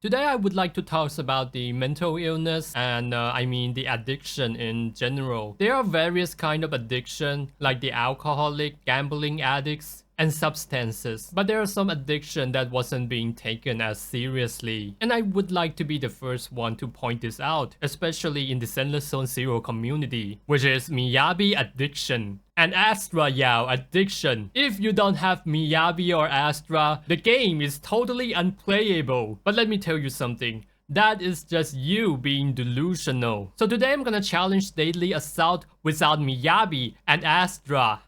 Today I would like to talk about the mental illness and I mean the addiction in general. There are various kind of addiction like the alcoholic, gambling addicts, and substances. But there are some addiction that wasn't being taken as seriously. And I would like to be the first one to point this out, especially in the Zenless Zone Zero community, which is Miyabi addiction and Astra Yao addiction. If you don't have Miyabi or Astra, the game is totally unplayable. But let me tell you something. That is just you being delusional. So today I'm gonna challenge Deadly Assault without Miyabi and Astra.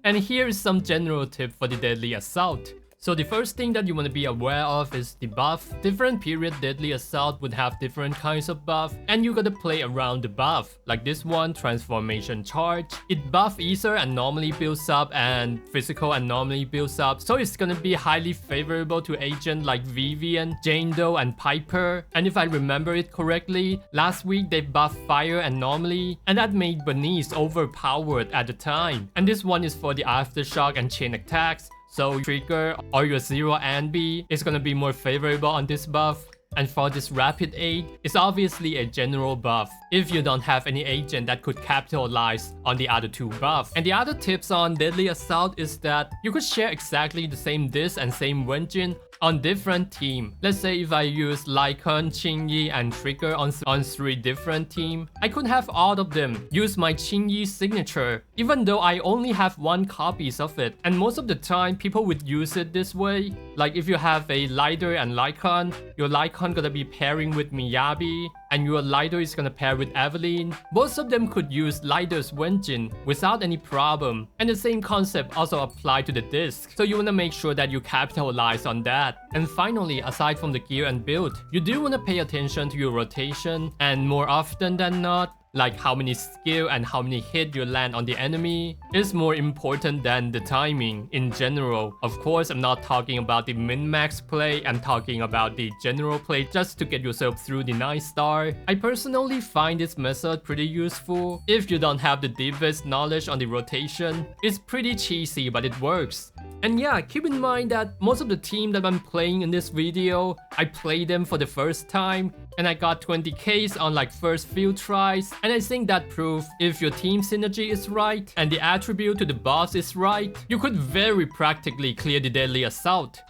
And here is some general tip for the Deadly Assault. So the first thing that you want to be aware of is the buff. Different period Deadly Assault would have different kinds of buff, and you gotta play around the buff. Like this one, Transformation Charge. It buff Ether Anomaly builds up and Physical Anomaly builds up, so it's gonna be highly favorable to agent like Vivian, Jane Doe, and Piper. And if I remember it correctly, last week they buffed Fire Anomaly, and that made Burnice overpowered at the time. And this one is for the Aftershock and Chain Attacks. So Trigger or your Zero and B is gonna be more favorable on this buff. And for this Rapid Aid, it's obviously a general buff if you don't have any agent that could capitalize on the other two buffs. And the other tips on Deadly Assault is that you could share exactly the same disc and same Wenjin on different team. Let's say if I use Lycan, Qingyi, and Trigger on 3 different team, I could have all of them use my Qingyi signature, even though I only have 1 copies of it. And most of the time, people would use it this way. Like if you have a Lighter and Lycan, your Lycan gonna be pairing with Miyabi, and your Lighter is gonna pair with Evelyn. Most of them could use Lighter's Wenjin without any problem. And the same concept also apply to the disc. So you wanna make sure that you capitalize on that. And finally, aside from the gear and build, you do wanna pay attention to your rotation, and more often than not, like how many skill and how many hit you land on the enemy is more important than the timing in general. Of course, I'm not talking about the min-max play, I'm talking about the general play just to get yourself through the 9-star. I personally find this method pretty useful. If you don't have the deepest knowledge on the rotation, it's pretty cheesy but it works. And yeah, keep in mind that most of the team that I'm playing in this video, I played them for the first time and I got 20Ks on like first few tries. And I think that proves if your team synergy is right and the attribute to the boss is right, you could very practically clear the Deadly Assault.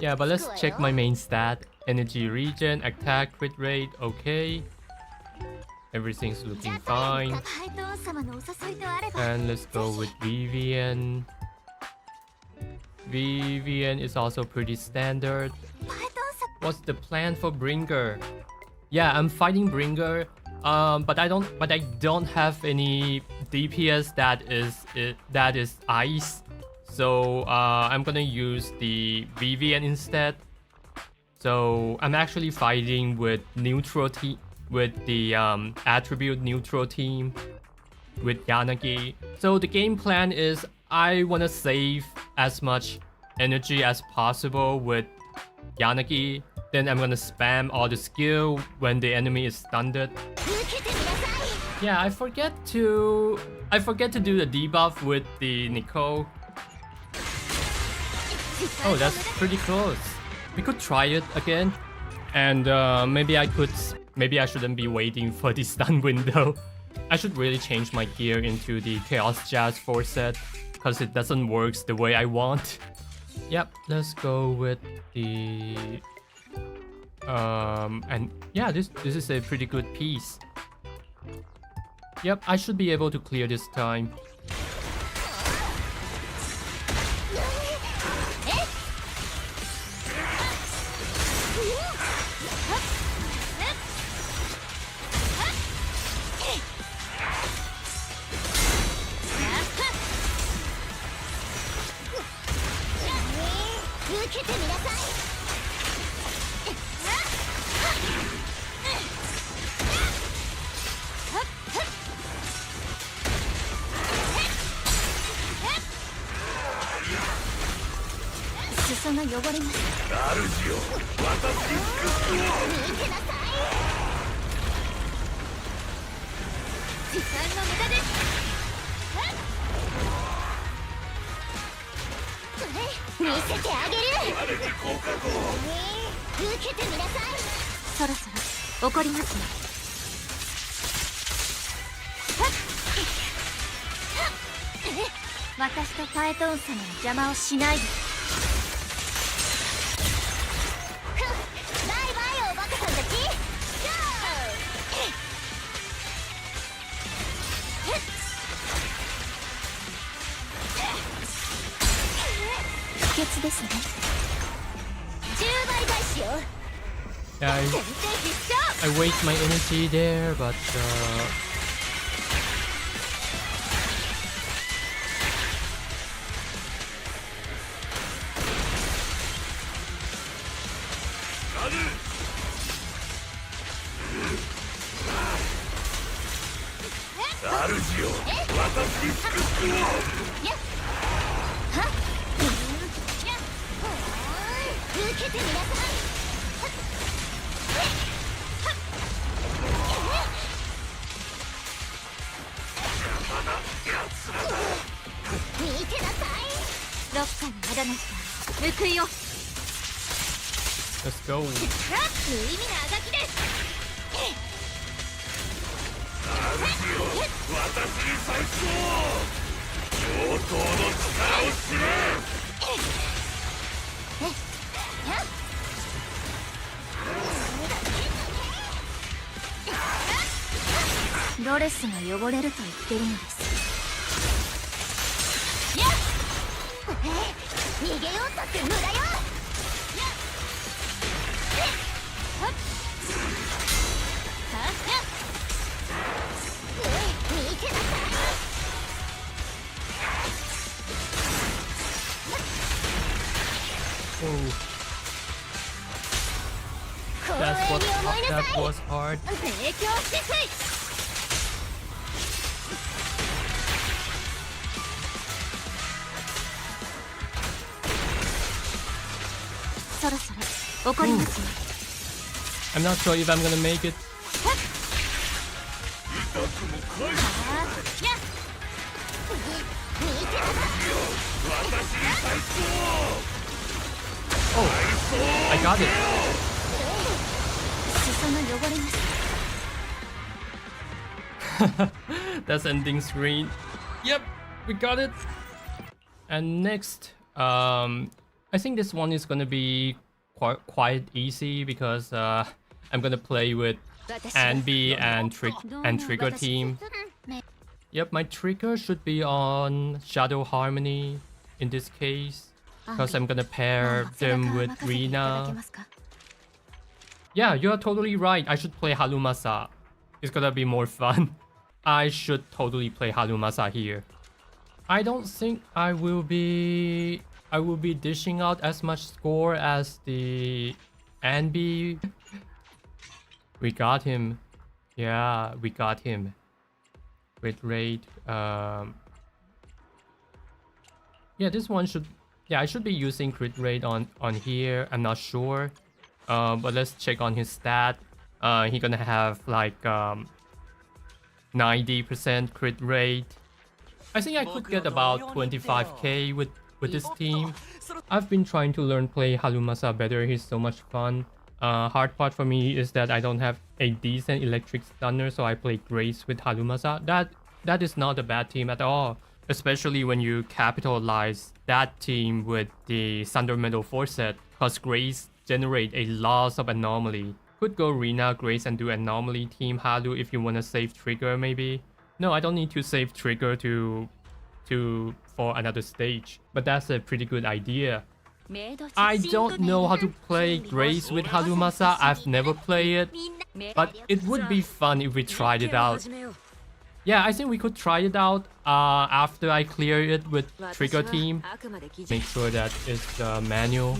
Yeah, but let's check my main stat. Energy regen, attack, crit rate, okay. Everything's looking fine. And let's go with Vivian. Vivian is also pretty standard. What's the plan for Bringer? Yeah, I'm fighting Bringer. But I don't have any DPS that is ice. So I'm gonna use the Vivian instead. So I'm actually fighting with neutral team, with the attribute neutral team, with Yanagi. So the game plan is I wanna save as much energy as possible with Yanagi. Then I'm gonna spam all the skill when the enemy is stunned. Yeah, I forget to do the debuff with the Nicole. Oh, that's pretty close. We could try it again. And maybe I shouldn't be waiting for the stun window. I should really change my gear into the Chaos Jazz 4 set, because it doesn't work the way I want. Yep, let's go with the... and yeah, this is a pretty good piece. Yep, I should be able to clear this time. そろそろ怒りますね。私とファエトーン様の邪魔をしないで。バイバイおバカさんたち。不潔ですね。10倍返しよ。Yeah, I waste my energy there, but let's go. That was hard. I'm not sure if I'm gonna make it. Oh, I got it. That's ending screen. Yep, we got it. And next, I think this one is gonna be quite easy because I'm gonna play with Anby and Trigger team. Yep, my trigger should be on Shadow Harmony in this case because I'm gonna pair them with Rina. Yeah, you're totally right. I should play Harumasa. It's gonna be more fun. I should totally play Harumasa here. I don't think I will be dishing out as much score as the Anby. We got him. Yeah, we got him. Crit rate. Yeah, this one should. Yeah, I should be using crit rate on here. I'm not sure. But let's check on his stat. He gonna have like 90% crit rate. I think I could get about 25k with this team. I've been trying to learn play Harumasa better. He's so much fun. Hard part for me is that I don't have a decent electric stunner, so I play Grace with Harumasa. That is not a bad team at all, especially when you capitalize that team with the Thunder Metal 4 set, because Grace generate a lot of Anomaly. Could go Rina, Grace and do Anomaly team Haru if you wanna save Trigger maybe. No, I don't need to save Trigger for another stage, but that's a pretty good idea. I don't know how to play Grace with Harumasa. I've never played it, but it would be fun if we tried it out. Yeah, I think we could try it out after I clear it with Trigger team. Make sure that it's manual.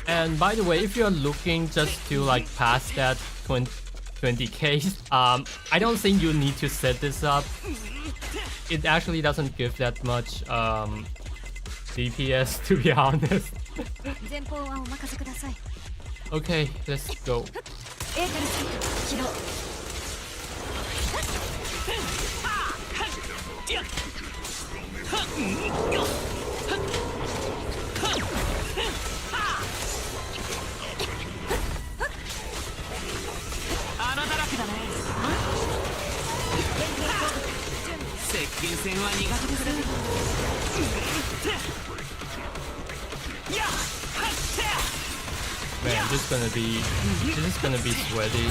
And by the way, if you're looking just to like pass that 20k, I don't think you need to set this up. It actually doesn't give that much DPS, to be honest. Okay, let's go. 穴だらけだね。接近戦は苦手ですね。Man, this is gonna be sweaty.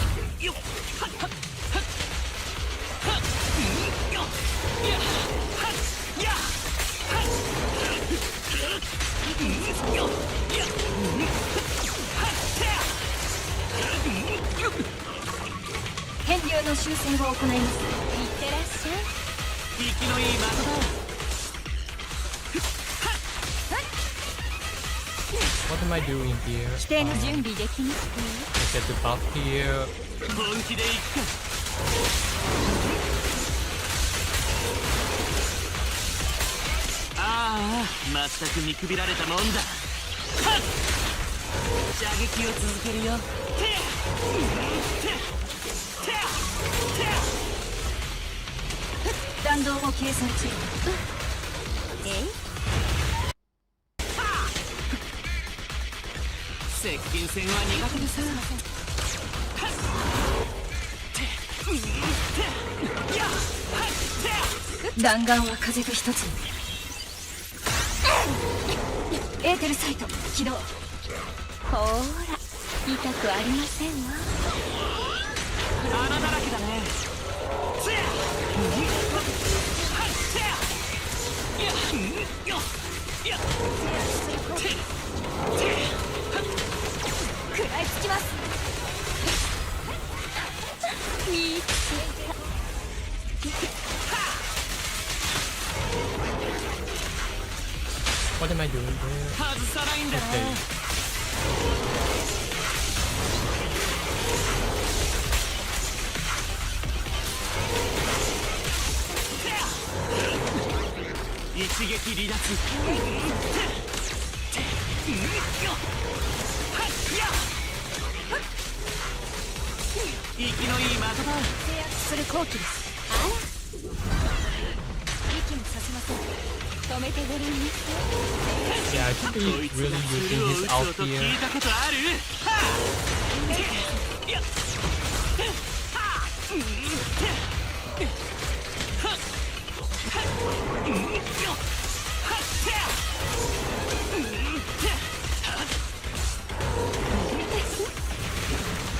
What am I doing here? I get the buff here. 本気で行くか。ああ、全く見くびられたもんだ。はっ、射撃を続けるよ。弾道も計算中。接近戦は苦手です。弾丸は風と一つに。エーテルサイト起動。ほーら、痛くありませんわ。穴だらけだね。食らいつきます。見つけた。What am I doing here? 外さないんだな。一撃離脱。息のいい的だ。制圧する好機です。あら、息もさせません。止めてごらんなさい。 Yeah, I should be really using his out here. 聞いたことある？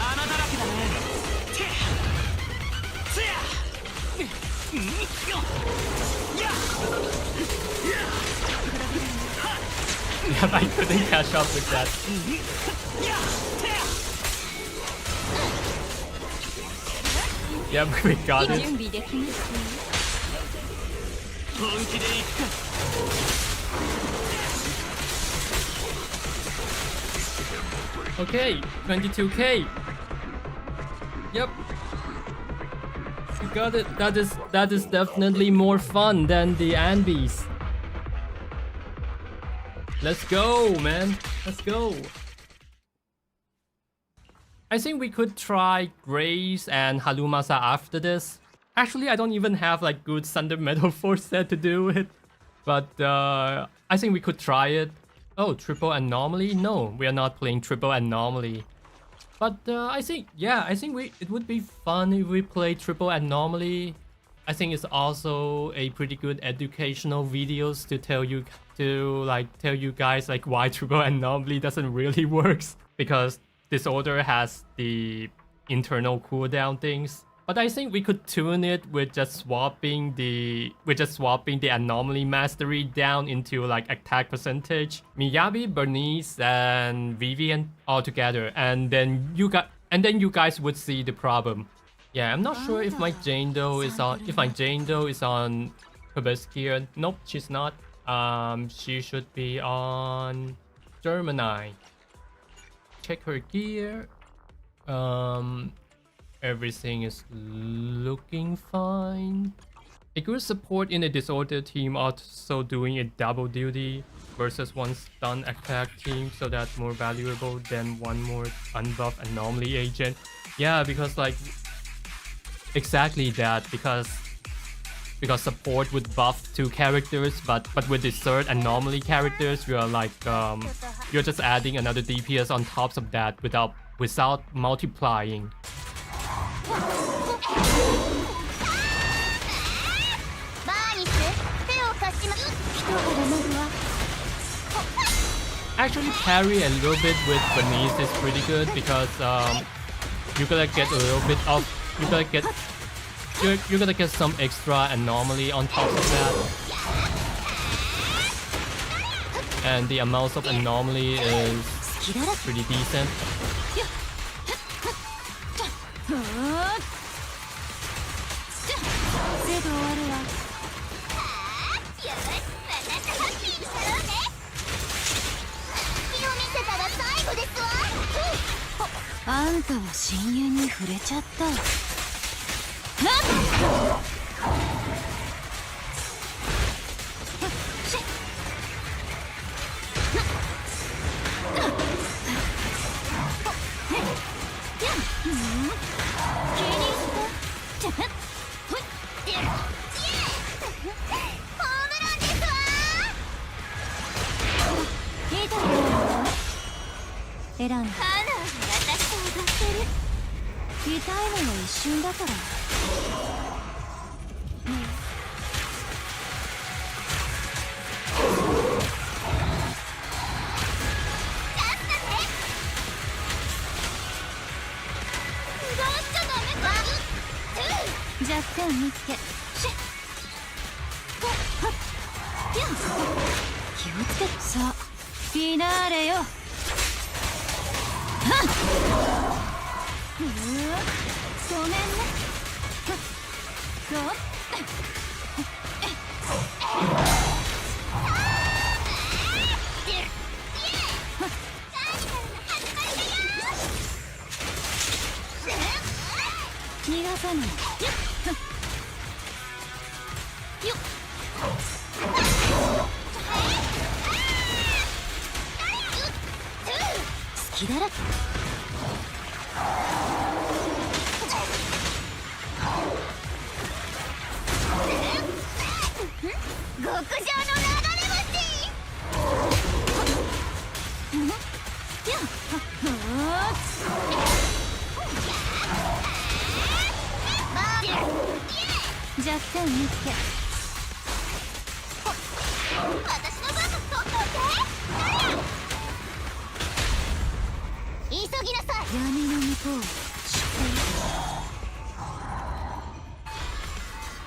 穴だらけだね。Yeah, I couldn't catch up with that. Yeah, we got it. 準備できます。本気で行くか。Okay, 22k. Yep. You got it. That is definitely more fun than the Anbis. Let's go, man. Let's go. I think we could try Grace and Harumasa after this. Actually, I don't even have like good Thunder Metal Force set to do it. But I think we could try it. Oh, triple anomaly? No, we are not playing triple anomaly. But I think, yeah, I think it would be fun if we play triple anomaly. I think it's also a pretty good educational videos to tell you guys like why triple anomaly doesn't really works, because disorder has the internal cooldown things. But I think we could tune it with just swapping the anomaly mastery down into like attack percentage. Miyabi, Burnice, and Vivian all together, and then you guys would see the problem. Yeah, I'm not sure if my Jane Doe is on Hibiscus. Nope, she's not. She should be on Gemini. Check her gear. Everything is looking fine. A good support in a disorder team also doing a double duty versus one stun attack team, so that's more valuable than one more unbuffed anomaly agent. Yeah, because like exactly that, because because support would buff 2 characters, but with the third Anomaly characters, you're like you're just adding another DPS on top of that without multiplying. Actually, parry a little bit with Burnice is pretty good because you're gonna get a little bit of you're gonna get some extra Anomaly on top of that, and the amounts of Anomaly is pretty decent.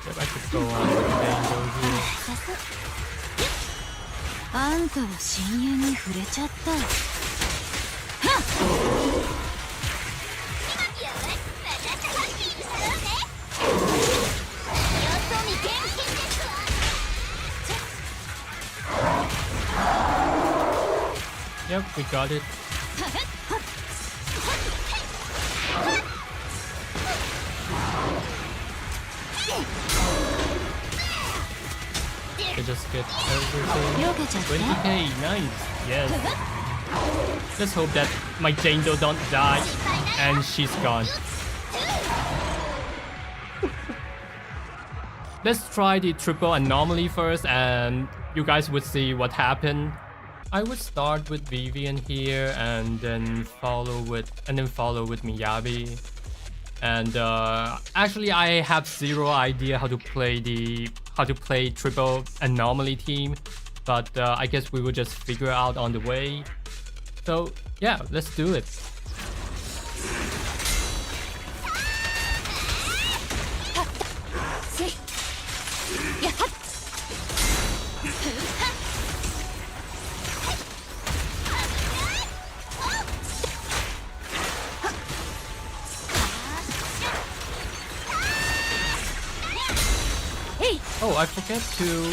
Yep, I could go on with Dango here. Yep, we got it. I just get everything. 20k, nice. Yes. Let's hope that my Jando don't die and she's gone. Let's try the triple Anomaly first and you guys would see what happened. I would start with Vivian here and then follow with Miyabi. And actually I have zero idea how to play triple Anomaly team, but I guess we will just figure out on the way. So yeah, let's do it. Oh, I forget to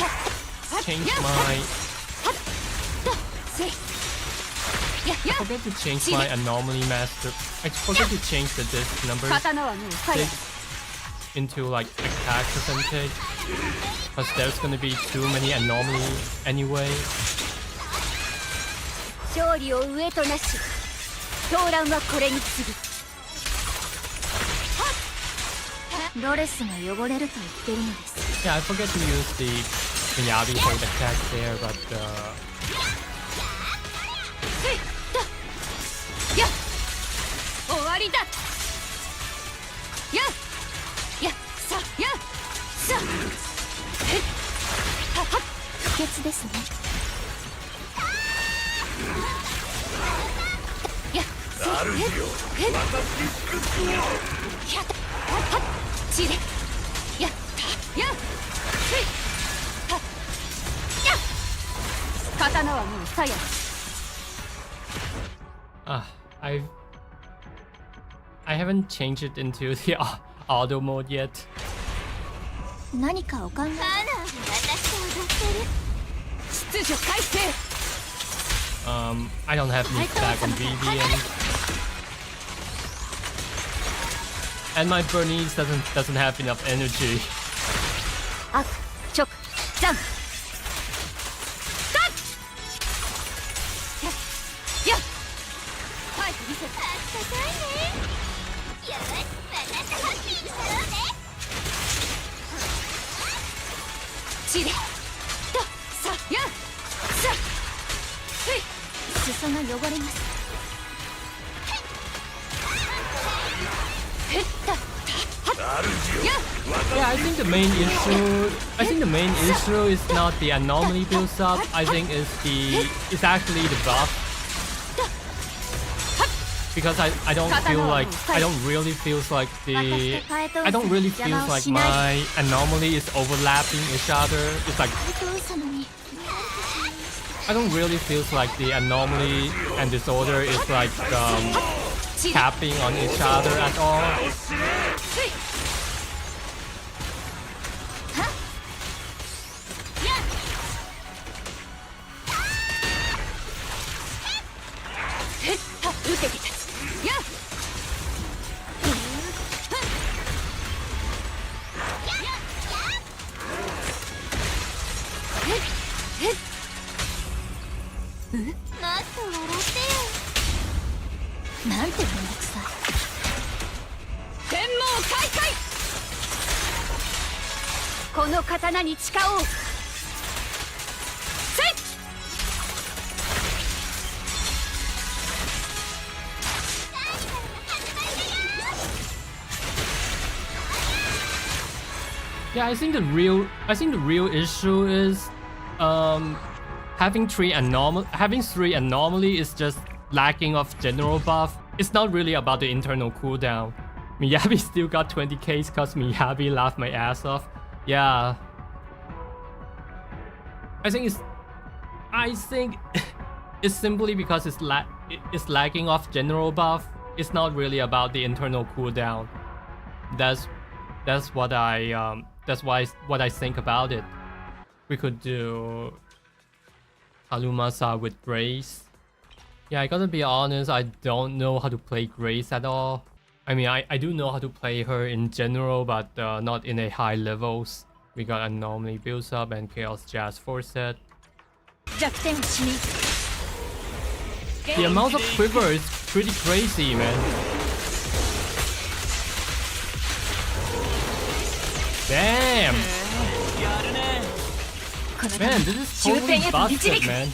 change my Anomaly master. I forget to change the disc number into like attack percentage, because there's gonna be too many Anomaly anyway. ドレスが汚れると言ってるのです。 Yeah, I forget to use the Miyabi hold attack there, but やっ終わりだ。やっやっさやっさえっはっ不潔ですね。やっせえっえっやっはっちれやったやっせいはっやっ刀はもう鞘。 I haven't changed it into the auto mode yet. 何かお考え。秩序改正。 I don't have lead back on Vivian, and my Burnice doesn't have enough energy. あ、直、ザン。カッ。や、や。はい、見せた。あったかいね。よし、私とハッピーになろうね。チレ。と、さ、や、さ。ふい。裾が汚れます。へった。はっ。や。 Yeah, I think the main issue is not the anomaly builds up. I think it's actually the buff. Because I don't really feel like my anomaly is overlapping each other. It's like I don't really feel like the anomaly and disorder is like tapping on each other at all. Yeah, I think the real issue is having three anomaly is just lacking of general buff. It's not really about the internal cooldown. Miyabi still got 20k cause Miyabi laughed my ass off. Yeah. I think it's simply because it's lacking of general buff. It's not really about the internal cooldown. That's what I think about it. We could do Harumasa with Grace. Yeah, I gotta be honest, I don't know how to play Grace at all. I mean, I do know how to play her in general, but not in a high levels. We got Anomaly builds up and Chaos Jazz 4 set. The amount of quiver is pretty crazy, man. Damn! Man, this is totally busted, man.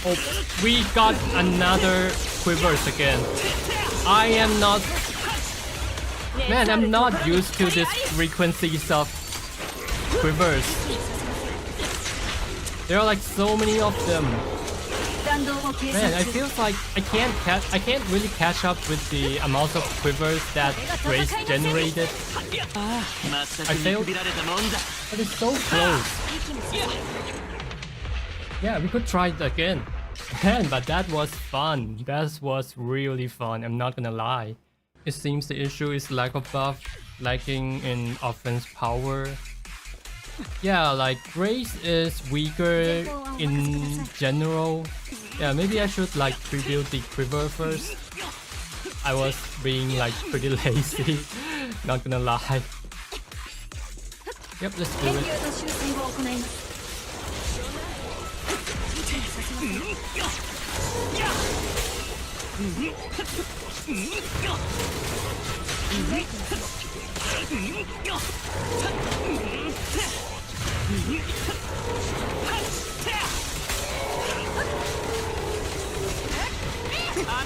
Oh, we got another quivers again. I am not... Man, I'm not used to this frequencies of quivers. There are like so many of them. Man, I feel like I can't really catch up with the amount of quivers that Grace generated. I failed, but it's so close. Yeah, we could try it again. Man, but that was fun. That was really fun, I'm not gonna lie. It seems the issue is lack of buff, lacking in offense power. Yeah, like Grace is weaker in general. Yeah, maybe I should like rebuild the quiver first. I was being like pretty lazy, not gonna lie. Yep, let's do it. 穴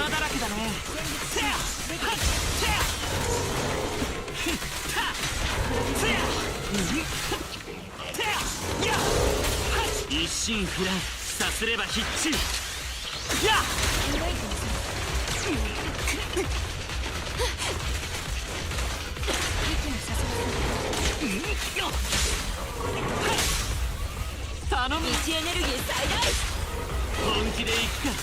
だらけだね。一心不乱、さすれば必中。やっ頼む。位置エネルギー最大。本気で行くか。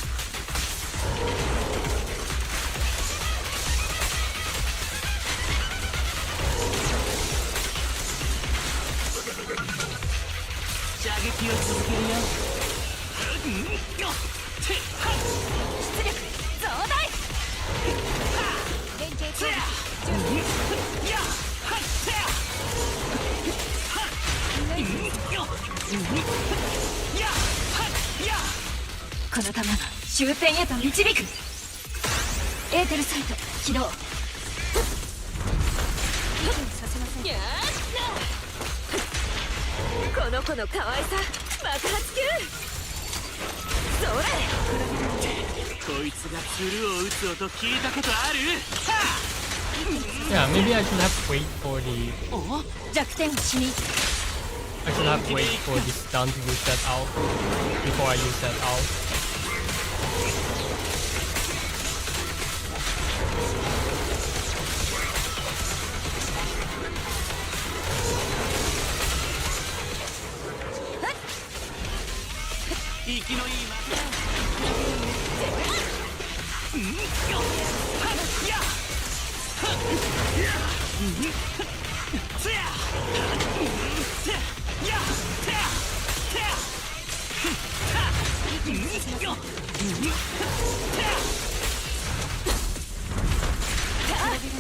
射撃を続けるよ。出力増大。連携攻撃この弾が終点へと導く。エーテルサイト起動。やーこの子の可愛さ爆発級。それこいつが鶴を打つ音聞いたことある？ Yeah, maybe I should have wait for the. 弱点を死に。 I should have wait for the stun to use that out before I use that out. 息のいい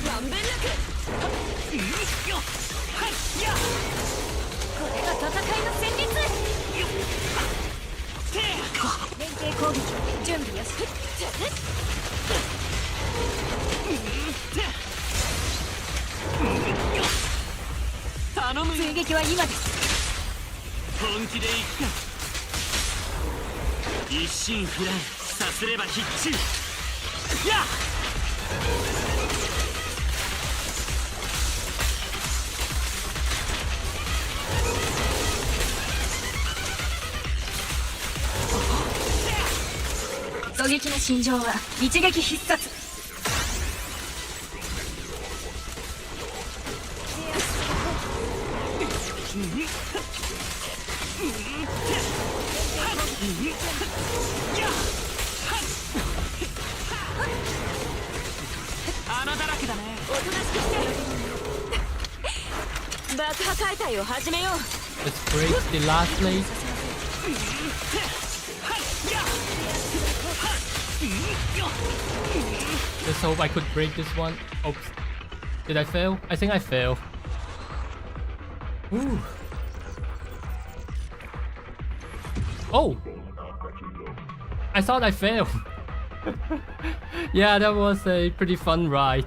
まんべんなく。これが戦いの戦術。連携攻撃準備よし。頼む。追撃は今です。本気で行くか。一心不乱、さすれば必中。やっ狙撃の心情は一撃必殺。穴だらけだね。おとなしくして爆破解体を始めよう。 Let's break the last blade. Let's hope I could break this one. Oops. Did I fail? I think I failed. Ooh. Oh! I thought I failed. Yeah, that was a pretty fun ride.